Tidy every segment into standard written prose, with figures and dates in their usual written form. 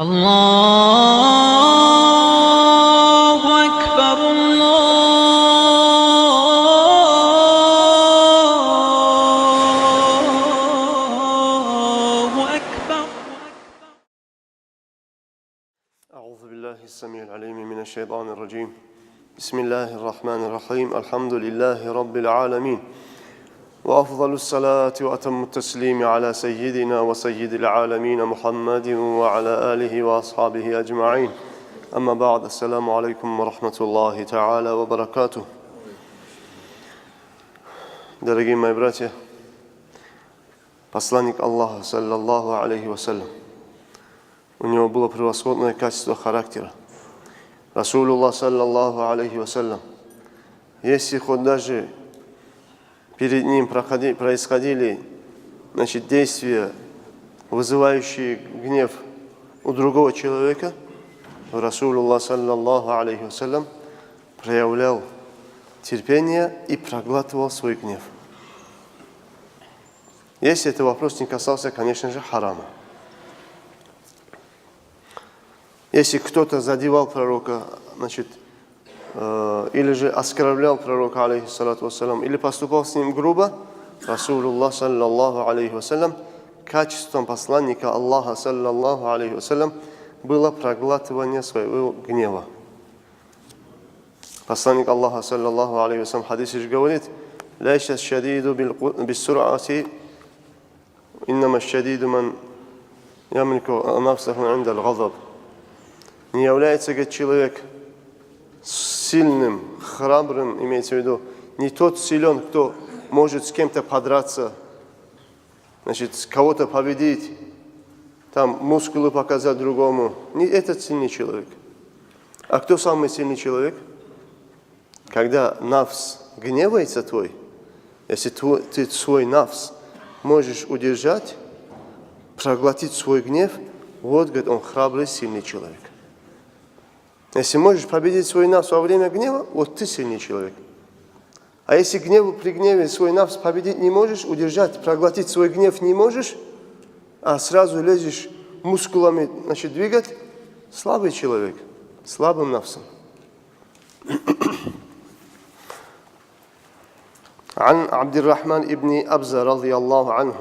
الله أكبر الله أكبر. أعوذ بالله السميع العليم من الشيطان الرجيم. بسم الله الرحمن الرحيم. الحمد لله رب العالمين. وأفضل الصلاة وأتم التسليم على سيدنا وسيد العالمين محمد وعلى آله وأصحابه أجمعين. أما بعد. السلام عليكم ورحمة الله تعالى وبركاته. Дорогие мои братья, посланник Аллаха, саллаллаху алейхи вассалям, у него было превосходное качество характера. Расулуллах, саллаллаху алейхи вассалям, если хоть даже перед ним происходили действия, вызывающие гнев у другого человека, Расулуллах, саллаллаху алейхи вассалям, проявлял терпение и проглатывал свой гнев. Если этот вопрос не касался, конечно же, харама. Если кто-то задевал пророка, или же оскорблял пророка, алейхиссалату вассалям, или поступал с ним грубо, Расулуллах, саллаллаху алейхи вассалям, качеством посланника Аллаха, саллаллаху алейхи вассалям, было проглатывание своего гнева. Посланник Аллаха, саллаллаху алейхи вассалям, в хадисе же говорит: «Лайша шадиду бис-сур'ати, иннама шадиду ман ямлику нафсаху инда ал-газаб». Не является, говорит, человек сильным, храбрым, имеется в виду, не тот силен, кто может с кем-то подраться, кого-то победить, там мускулы показать другому. Не этот сильный человек. А кто самый сильный человек? Когда нафс гневается твой, если ты свой нафс можешь удержать, проглотить свой гнев, вот, говорит, он храбрый, сильный человек. Если можешь победить свой нафс во время гнева, вот ты сильный человек. А если при гневе свой нафс победить не можешь, удержать, проглотить свой гнев не можешь, а сразу лезешь мускулами, двигать, слабый человек, слабым нафсом. عن عبد الرحمن ابن أبزة رضي الله عنه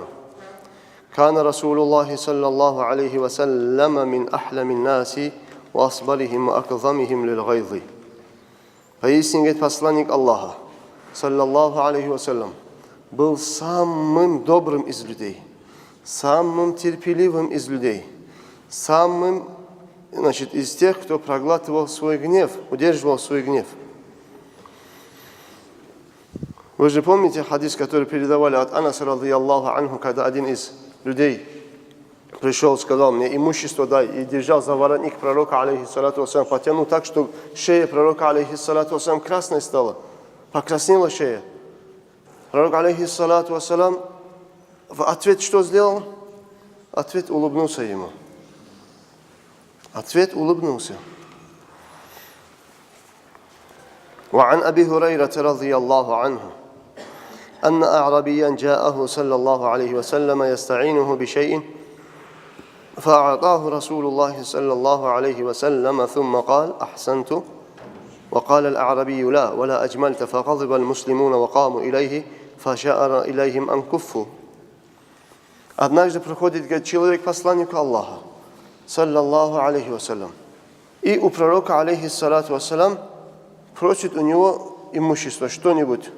كان رسول الله صلى الله عليه وسلم من أحلم الناس وأصبرهم وأكظمهم للغيظ. Поистине, говорит, посланник Аллаха, саллаллаху алейхи вассалям, был самым добрым из людей, самым терпеливым из людей, самым, из тех, кто проглатывал свой гнев, удерживал свой гнев. Вы же помните хадис, который передавали от Анаса, радийаллаху анху, когда один из людей пришел, сказал: мне имущество дай, и держал за воротник пророка, алейхиссалату вассалям, потянул так, что шея пророка, алейхиссалату вассалям, красной стала, покраснела шея. Пророк, алейхиссалату вассалям, в ответ что сделал? Ответ улыбнулся ему. Ответ улыбнулся. وعن أبي هريرة رضي الله عنه أن أعرابيا جاءه صلى الله عليه وسلم يستعينه بشيء فأعطاه رسول الله صلى الله عليه وسلم ثم قال: أحسنت. وقال الأعرابي: لا ولا أجملت. فغضب المسلمون وقاموا إليه فشأر إليهم أن كفوا. Однажды приходит, говорит, человек к посланнику Аллаха, саллаллаху алейхи вассалям, и у пророка, алейхиссалату вассалям, просит у него имущество, что-нибудь,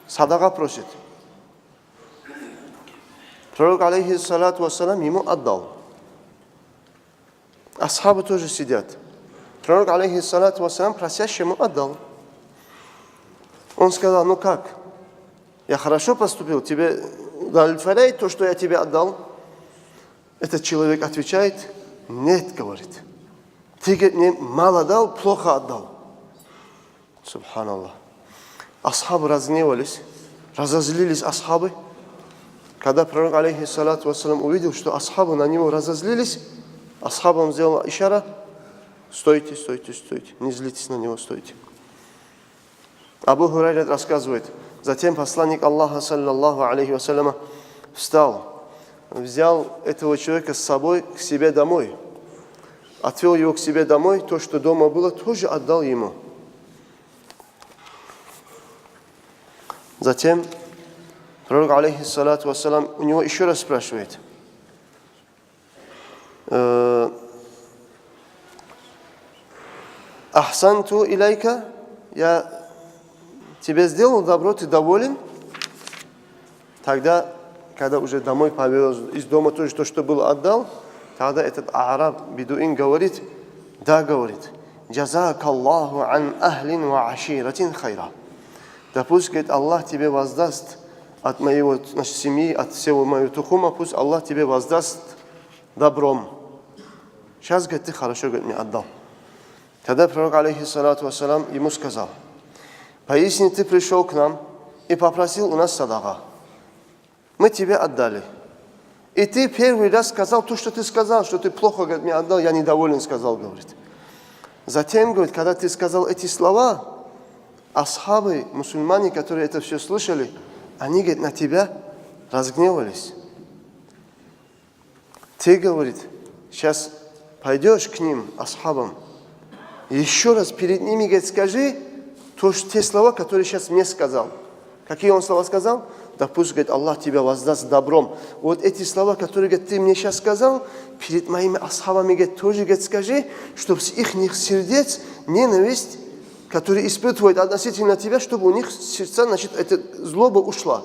садака просит. Пророк, алейхиссалату вассалям, ему отдал. Асхабы тоже сидят. Пророк, алейхиссалату вассалям, просящему отдал. Он сказал: ну как? Я хорошо поступил, тебе удовлетворяет то, что я тебе отдал? Этот человек отвечает: нет, говорит. Ты, говорит, мне мало дал, плохо отдал. Субханаллах. Асхабы разгневались, разозлились асхабы. Когда пророк, алейхиссалату вассалям, увидел, что асхабы на него разозлились, асхабам сделал ишара: стойте, стойте, стойте, не злитесь на него, стойте. Абу Хурайра рассказывает: затем посланник Аллаха, саллаллаху алейхи вассаляма, встал, взял этого человека с собой к себе домой. отвел его к себе домой, то, что дома было, тоже отдал ему. Затем пророк, алейхиссалату вассалам, у него еще раз спрашивает: «Ахсанту илайка, я тебе сделал добро, ты доволен?» Тогда, когда уже домой повез, из дома тоже то, что было, отдал, тогда этот араб, бедуин, говорит: «Да, говорит, джазакаллаху ан ахлин ва аширатин хайра». Да пусть, говорит, Аллах тебе воздаст от моего, нашей семьи, от всего моего тухума, пусть Аллах тебе воздаст добром. Сейчас, говорит, ты хорошо, говорит, мне отдал. Тогда пророк, алейхиссалату вассалам, ему сказал: «Поясни, ты пришел к нам и попросил у нас садака. Мы тебе отдали. И ты первый раз сказал то, что ты сказал, что ты плохо, говорит, мне отдал, я недоволен, сказал, говорит. Затем, говорит, когда ты сказал эти слова, асхабы, мусульмане, которые это все слышали, они, говорит, на тебя разгневались. Ты, говорит, сейчас пойдешь к ним, асхабам, и еще раз перед ними, говорит, скажи те слова, которые сейчас мне сказал». Какие он слова сказал? «Да пусть, говорит, Аллах тебя воздаст добром». Вот эти слова, которые, говорит, ты мне сейчас сказал, перед моими асхабами, говорит, тоже, говорит, скажи, чтобы с их сердец ненависть, которые испытывают относительно тебя, чтобы у них сердца, значит, эта злоба ушла.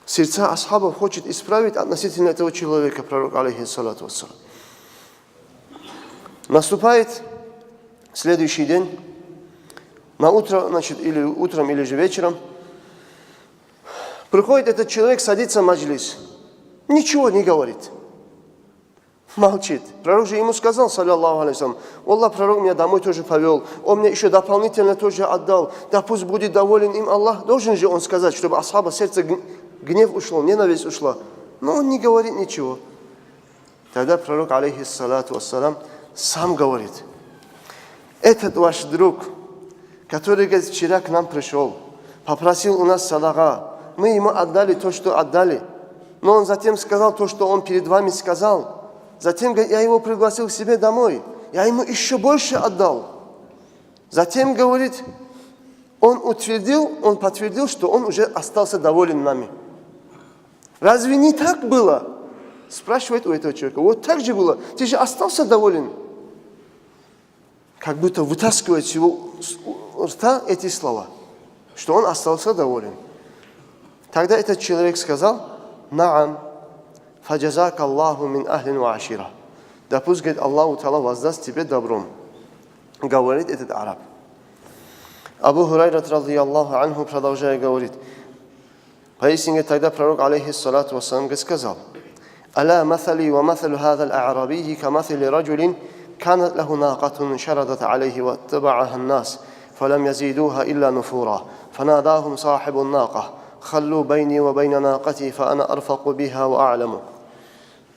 Сердца асхабов хочет исправить относительно этого человека, пророк, алейхиссалату вассалам. Наступает следующий день, на утро, значит, или утром, или же вечером, приходит этот человек, садится в маджлис, ничего не говорит. Молчит. Пророк же ему сказал, саллаллаху алейхи, Аллах, пророк меня домой тоже повел, он мне еще дополнительно тоже отдал, да пусть будет доволен им Аллах. Должен же он сказать, чтобы асхаба сердце гнев ушел, ненависть ушла. Но он не говорит ничего. Тогда пророк, алейхиссалату вассалам, сам говорит: «Этот ваш друг, который, говорит, вчера к нам пришел, попросил у нас садака, мы ему отдали то, что отдали, но он затем сказал то, что он перед вами сказал. Затем, говорит, я его пригласил к себе домой, я ему еще больше отдал. Затем, говорит, он подтвердил, что он уже остался доволен нами. Разве не так было?» Спрашивает у этого человека. Вот так же было. Ты же остался доволен. Как будто вытаскивает с его рта эти слова, что он остался доволен. Тогда этот человек сказал: «Наам, фаджазак Аллаху мин ахлин ва ашира». Да пусть, говорит, Аллаху Та'ала воздаст тебе добром. Говорит этот араб. Абу Хурайра, радийаллаху анху, продолжая, говорит: поясни, тогда пророк, алейхиссалату вассалам, сказал: «Аля масали ва масалу хазал а'рабии ка масали раджулин канат лаху нaqатун шарадат алейхи ва таба'аха нас, фалам язидуха илля нуфура, фанадахум сахибу наqa, халлу байни ва байна нaqати, фа ана арфаку биха ва а'ламу».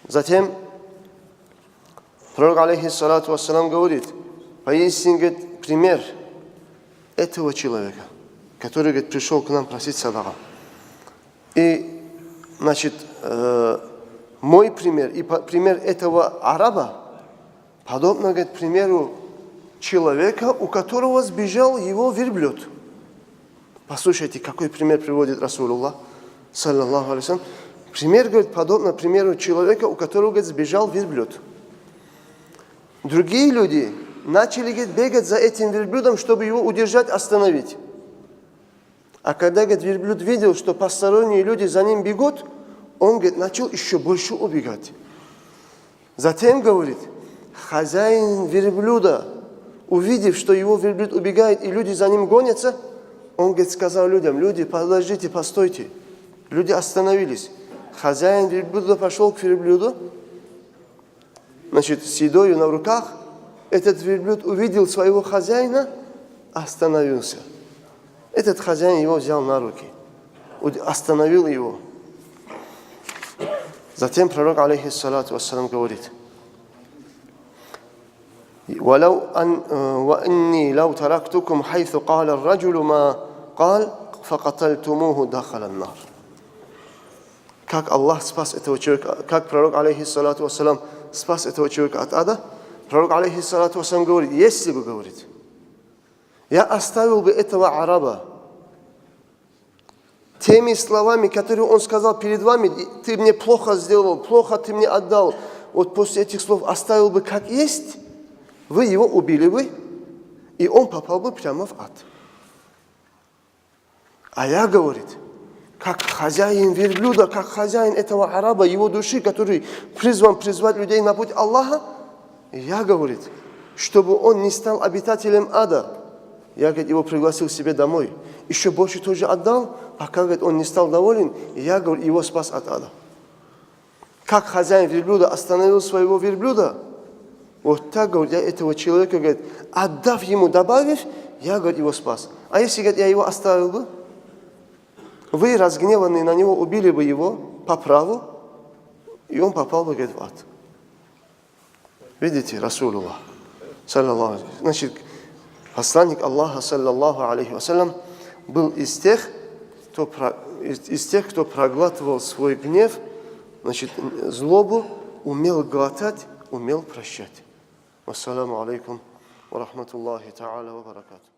Затем пророк, алейхиссалату вассалам, говорит: поясни, говорит, пример этого человека, который, говорит, пришел к нам просить садака. И, значит, мой пример и пример этого араба подобно, говорит, примеру человека, у которого сбежал его верблюд. Послушайте, какой пример приводит Расулуллах, саллаллаху алейхи. Пример, говорит, подобно примеру человека, у которого, говорит, сбежал верблюд. Другие люди начали, говорит, бегать за этим верблюдом, чтобы его удержать, остановить. А когда, говорит, верблюд видел, что посторонние люди за ним бегут, он, говорит, начал еще больше убегать. Затем, говорит, хозяин верблюда, увидев, что его верблюд убегает и люди за ним гонятся, он, говорит, сказал людям: «Люди, подождите, постойте». Люди остановились. Хозяин верблюда пошел к верблюду, значит, с едой на руках. Этот верблюд увидел своего хозяина, остановился. Этот хозяин его взял на руки, остановил его. Затем пророк, алейхиссалату вассалам, говорит: وَإِنِّي لَوْ تَرَكْتُكُمْ حَيْثُ قَالَ الرَّجُلُ مَا قَالَ فَقَتَلْتُمُوهُ دَخَلَ النَّارِ. как Аллах спас этого человека, как пророк, алейхиссалату вассалам, спас этого человека от ада, пророк, алейхиссалату вассалам, говорит, если бы, говорит, я оставил бы этого араба теми словами, которые он сказал перед вами, ты мне плохо сделал, плохо ты мне отдал, вот после этих слов оставил бы как есть, вы его убили бы, и он попал бы прямо в ад. А я, говорит, как хозяин верблюда, как хозяин этого араба, его души, который призван призвать людей на путь Аллаха, я, говорит, чтобы он не стал обитателем ада, я, говорит, его пригласил к себе домой, еще больше тоже отдал, пока, говорит, он не стал доволен, и я, говорит, его спас от ада. Как хозяин верблюда остановил своего верблюда, вот так, говорит, я этого человека, говорит, отдав ему, добавив, я, говорит, его спас. А если, говорит, я его оставил бы, вы, разгневанные на него, убили бы его по праву, и он попал бы, говорит, в ад. Видите, Расулуллах, саллаллаху алейхи. Значит, посланник Аллаха, саллаллаху алейхи вассалям, был из тех, кто проглатывал свой гнев, значит, злобу, умел глотать, умел прощать. Вассаламу алейкум ва рахматуллахи та'аля ва баракату.